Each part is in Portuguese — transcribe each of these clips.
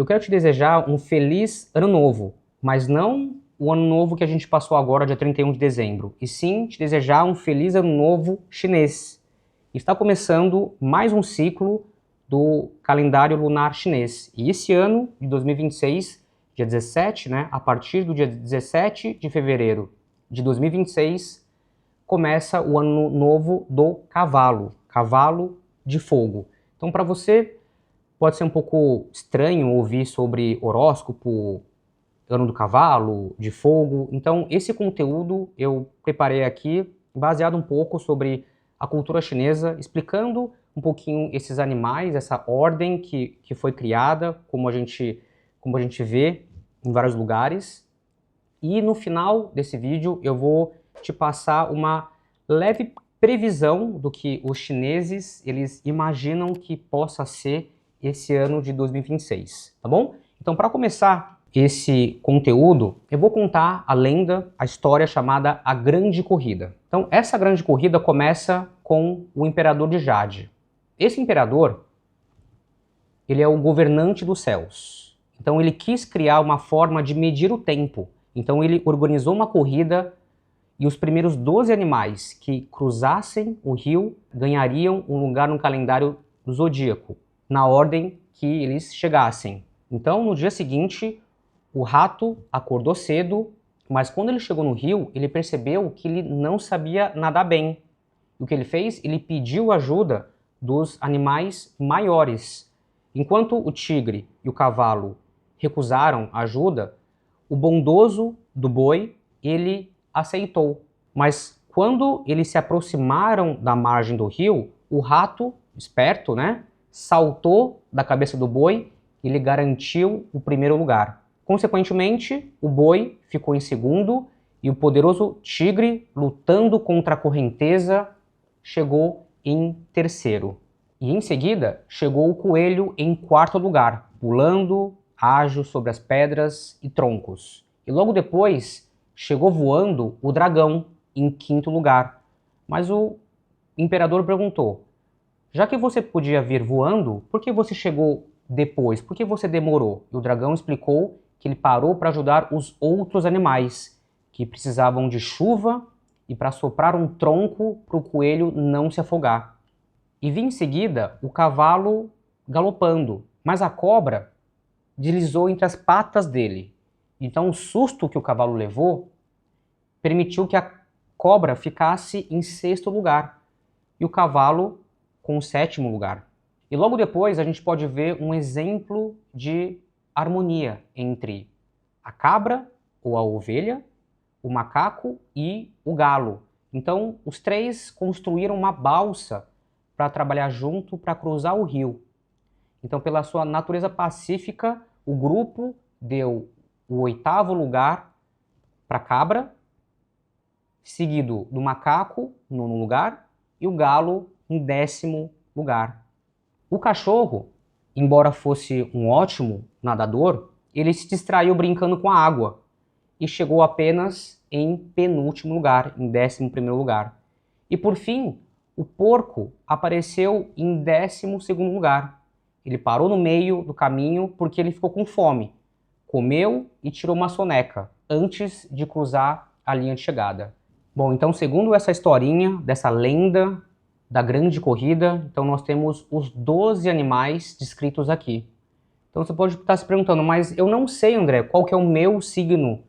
eu quero te desejar um feliz ano novo, mas não o ano novo que a gente passou agora, dia 31 de dezembro, e sim te desejar um feliz ano novo chinês. Está começando mais um ciclo do calendário lunar chinês. E esse ano de 2026, dia 17, né, a partir do dia 17 de fevereiro de 2026, começa o ano novo do cavalo, cavalo de fogo. Então, para você, pode ser um pouco estranho ouvir sobre horóscopo, ano do cavalo, de fogo. Então, esse conteúdo eu preparei aqui, baseado um pouco sobre a cultura chinesa, explicando um pouquinho esses animais, essa ordem que foi criada, como a gente vê em vários lugares. E no final desse vídeo eu vou te passar uma leve previsão do que os chineses eles imaginam que possa ser esse ano de 2026, tá bom? Então, para começar esse conteúdo, eu vou contar a lenda, a história chamada A Grande Corrida. Então, essa Grande Corrida começa com o Imperador de Jade. Esse imperador, ele é o governante dos céus. Então, ele quis criar uma forma de medir o tempo. Então, ele organizou uma corrida e os primeiros 12 animais que cruzassem o rio ganhariam um lugar no calendário do zodíaco, na ordem que eles chegassem. Então, no dia seguinte, o rato acordou cedo, mas quando ele chegou no rio, ele percebeu que ele não sabia nadar bem. O que ele fez? Ele pediu ajuda dos animais maiores. Enquanto o tigre e o cavalo recusaram ajuda, o bondoso do boi, ele aceitou. Mas quando eles se aproximaram da margem do rio, o rato, esperto, né, saltou da cabeça do boi e lhe garantiu o primeiro lugar. Consequentemente, o boi ficou em segundo e o poderoso tigre, lutando contra a correnteza, chegou em terceiro. E em seguida, chegou o coelho em quarto lugar, pulando ágil sobre as pedras e troncos. E logo depois, chegou voando o dragão em quinto lugar. Mas o imperador perguntou: já que você podia vir voando, por que você chegou depois? Por que você demorou? E o dragão explicou que ele parou para ajudar os outros animais, que precisavam de chuva e para soprar um tronco para o coelho não se afogar. E vi em seguida o cavalo galopando, mas a cobra deslizou entre as patas dele. Então o susto que o cavalo levou permitiu que a cobra ficasse em sexto lugar e o cavalo com o sétimo lugar. E logo depois a gente pode ver um exemplo de harmonia entre a cabra ou a ovelha, o macaco e o galo. Então os três construíram uma balsa para trabalhar junto para cruzar o rio. Então, pela sua natureza pacífica, o grupo deu o oitavo lugar para a cabra, seguido do macaco, nono lugar, e o galo em décimo lugar. O cachorro, embora fosse um ótimo nadador, ele se distraiu brincando com a água e chegou apenas em penúltimo lugar, em 11º lugar. E por fim, o porco apareceu em 12º lugar. Ele parou no meio do caminho porque ele ficou com fome. Comeu e tirou uma soneca antes de cruzar a linha de chegada. Bom, então segundo essa historinha, dessa lenda da grande corrida, então nós temos os 12 animais descritos aqui. Então você pode estar se perguntando, mas eu não sei, André, qual que é o meu signo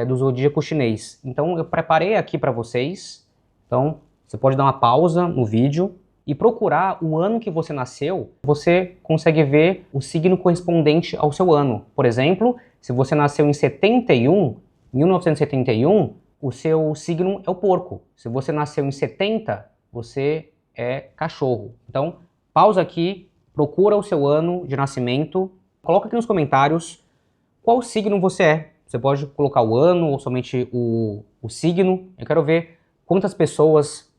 do zodíaco chinês. Então eu preparei aqui para vocês. Então você pode dar uma pausa no vídeo e procurar o ano que você nasceu. Você consegue ver o signo correspondente ao seu ano. Por exemplo, se você nasceu em 1971, o seu signo é o porco. Se você nasceu em 70, você é cachorro. Então, pausa aqui, procura o seu ano de nascimento, coloca aqui nos comentários qual signo você é. Você pode colocar o ano ou somente o signo. Eu quero ver quantas pessoas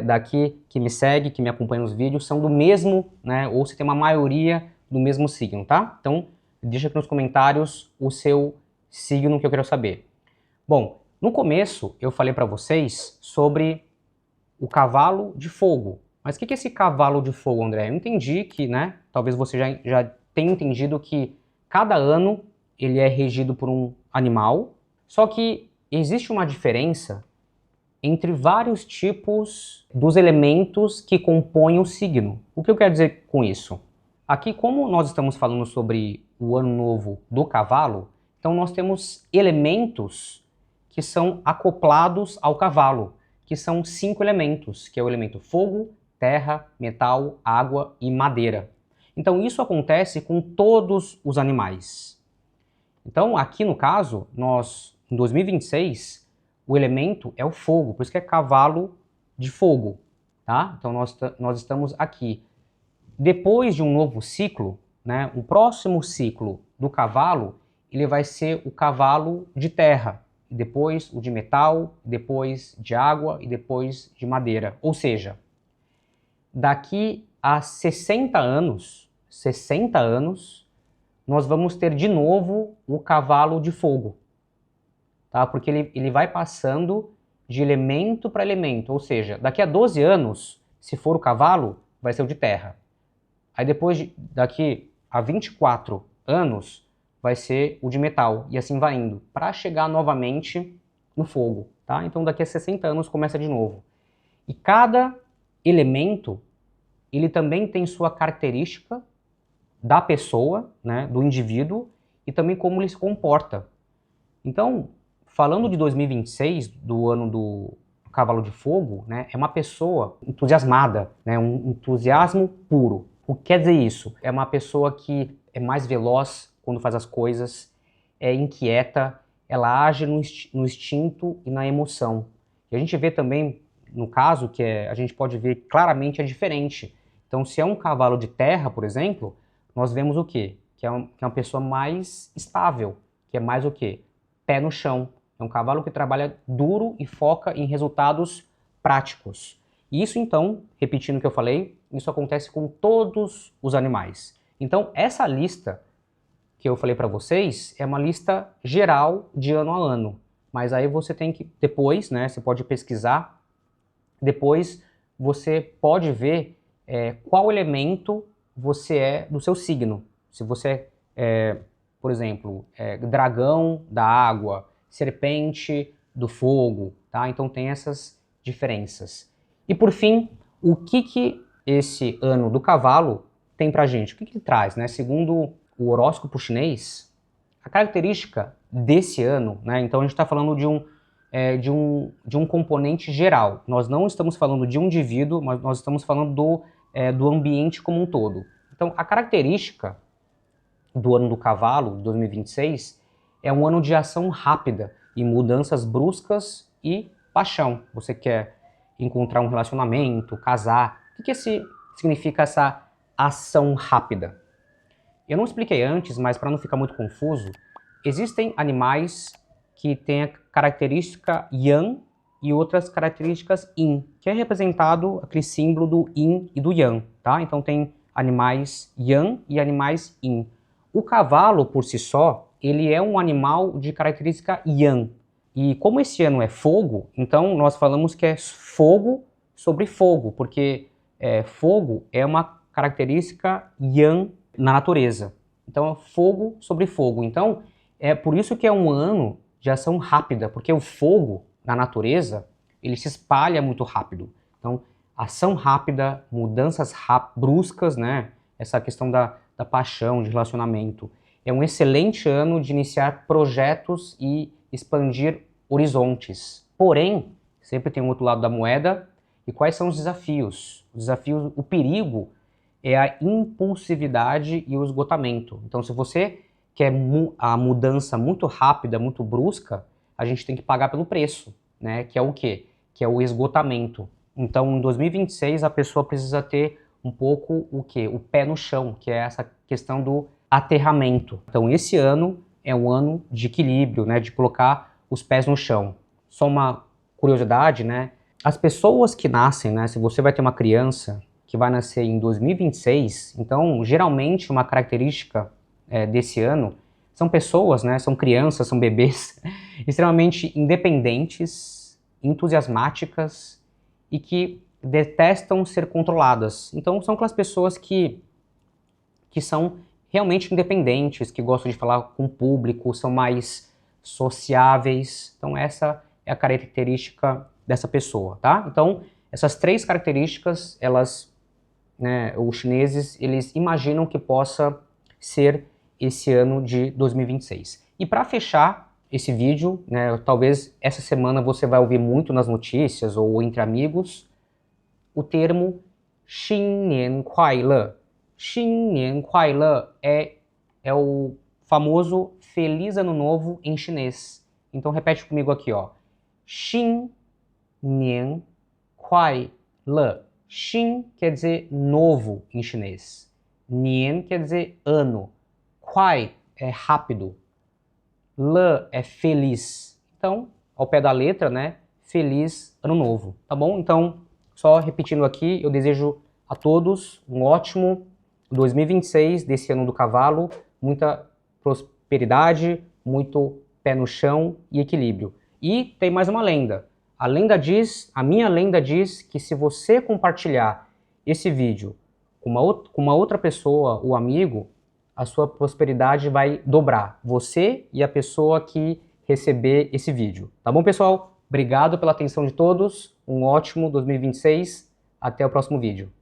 daqui que me segue, que me acompanha nos vídeos, são do mesmo, né, ou se tem uma maioria do mesmo signo, tá? Então, deixa aqui nos comentários o seu signo que eu quero saber. Bom, no começo eu falei para vocês sobre o cavalo de fogo. Mas o que é esse cavalo de fogo, André? Eu entendi que, né, talvez você já tenha entendido que Cada ano ele é regido por um animal, só que existe uma diferença entre vários tipos dos elementos que compõem o signo. O que eu quero dizer com isso? Aqui, como nós estamos falando sobre o ano novo do cavalo, então nós temos elementos que são acoplados ao cavalo, que são 5 elementos, que é o elemento fogo, terra, metal, água e madeira. Então isso acontece com todos os animais. Então aqui no caso, em 2026, o elemento é o fogo, por isso que é cavalo de fogo, tá? Então nós estamos aqui. Depois de um novo ciclo, né, o próximo ciclo do cavalo, ele vai ser o cavalo de terra, e depois o de metal, depois de água e depois de madeira. Ou seja, daqui a 60 anos, nós vamos ter de novo o cavalo de fogo, tá? Porque ele vai passando de elemento para elemento, ou seja, daqui a 12 anos, se for o cavalo, vai ser o de terra. Aí depois, daqui a 24 anos, vai ser o de metal, e assim vai indo, para chegar novamente no fogo, tá? Então daqui a 60 anos começa de novo. E cada elemento, ele também tem sua característica da pessoa, né, do indivíduo, e também como ele se comporta. Então, falando de 2026, do ano do Cavalo de Fogo, né, é uma pessoa entusiasmada, né, um entusiasmo puro. O que quer dizer isso? É uma pessoa que é mais veloz quando faz as coisas, é inquieta, ela age no instinto e na emoção. E a gente vê também, no caso, a gente pode ver claramente é diferente. Então, se é um cavalo de terra, por exemplo, nós vemos o quê? Que é uma pessoa mais estável, que é mais o quê? Pé no chão. É um cavalo que trabalha duro e foca em resultados práticos. E isso, então, repetindo o que eu falei, isso acontece com todos os animais. Então, essa lista que eu falei para vocês é uma lista geral de ano a ano. Mas aí você tem que, depois, né, você pode pesquisar, depois você pode ver qual elemento você é do seu signo. Se você é, por exemplo, dragão da água, serpente do fogo, tá? Então tem essas diferenças. E por fim, o que esse ano do cavalo tem pra gente? O que ele traz, né? Segundo o horóscopo chinês, a característica desse ano, né? Então a gente está falando de um componente geral. Nós não estamos falando de um indivíduo, mas nós estamos falando do ambiente como um todo. Então a característica do ano do cavalo, 2026, é um ano de ação rápida e mudanças bruscas e paixão. Você quer encontrar um relacionamento, casar. O que significa essa ação rápida? Eu não expliquei antes, mas para não ficar muito confuso, existem animais que têm a característica Yang e outras características Yin, que é representado aquele símbolo do Yin e do Yang, tá? Então tem animais Yang e animais Yin. O cavalo, por si só, ele é um animal de característica Yang. E como esse ano é fogo, então nós falamos que é fogo sobre fogo, porque fogo é uma característica Yang na natureza. Então é fogo sobre fogo. Então é por isso que é um ano de ação rápida, porque o fogo na natureza, ele se espalha muito rápido. Então, ação rápida, mudanças bruscas, né? Essa questão da paixão, de relacionamento. É um excelente ano de iniciar projetos e expandir horizontes. Porém, sempre tem um outro lado da moeda. E quais são os desafios? O perigo é a impulsividade e o esgotamento. Então, se você quer a mudança muito rápida, muito brusca, a gente tem que pagar pelo preço, né? Que é o quê? Que é o esgotamento. Então, em 2026, a pessoa precisa ter um pouco o quê? O pé no chão, que é essa questão do aterramento. Então, esse ano é um ano de equilíbrio, né? De colocar os pés no chão. Só uma curiosidade, né? As pessoas que nascem, né? Se você vai ter uma criança que vai nascer em 2026, então, geralmente, uma característica desse ano são pessoas, né? São crianças, são bebês extremamente independentes, entusiasmáticas e que detestam ser controladas. Então são aquelas pessoas que são realmente independentes, que gostam de falar com o público, são mais sociáveis. Então essa é a característica dessa pessoa, tá? Então essas 3 características, elas, né, os chineses, eles imaginam que possa ser esse ano de 2026. E para fechar esse vídeo, né, talvez essa semana você vai ouvir muito nas notícias ou entre amigos, o termo 新年快乐. 新年快乐é o famoso Feliz Ano Novo em chinês. Então repete comigo aqui, ó. 新年快乐. 新quer dizer novo em chinês. Nian quer dizer ano. Kuai é rápido. Le é feliz. Então, ao pé da letra, né? Feliz Ano Novo, tá bom? Então, só repetindo aqui, eu desejo a todos um ótimo 2026 desse ano do cavalo, muita prosperidade, muito pé no chão e equilíbrio. E tem mais uma lenda. A minha lenda diz que se você compartilhar esse vídeo com uma outra pessoa, o amigo, a sua prosperidade vai dobrar. Você e a pessoa que receber esse vídeo. Tá bom, pessoal? Obrigado pela atenção de todos. Um ótimo 2026. Até o próximo vídeo.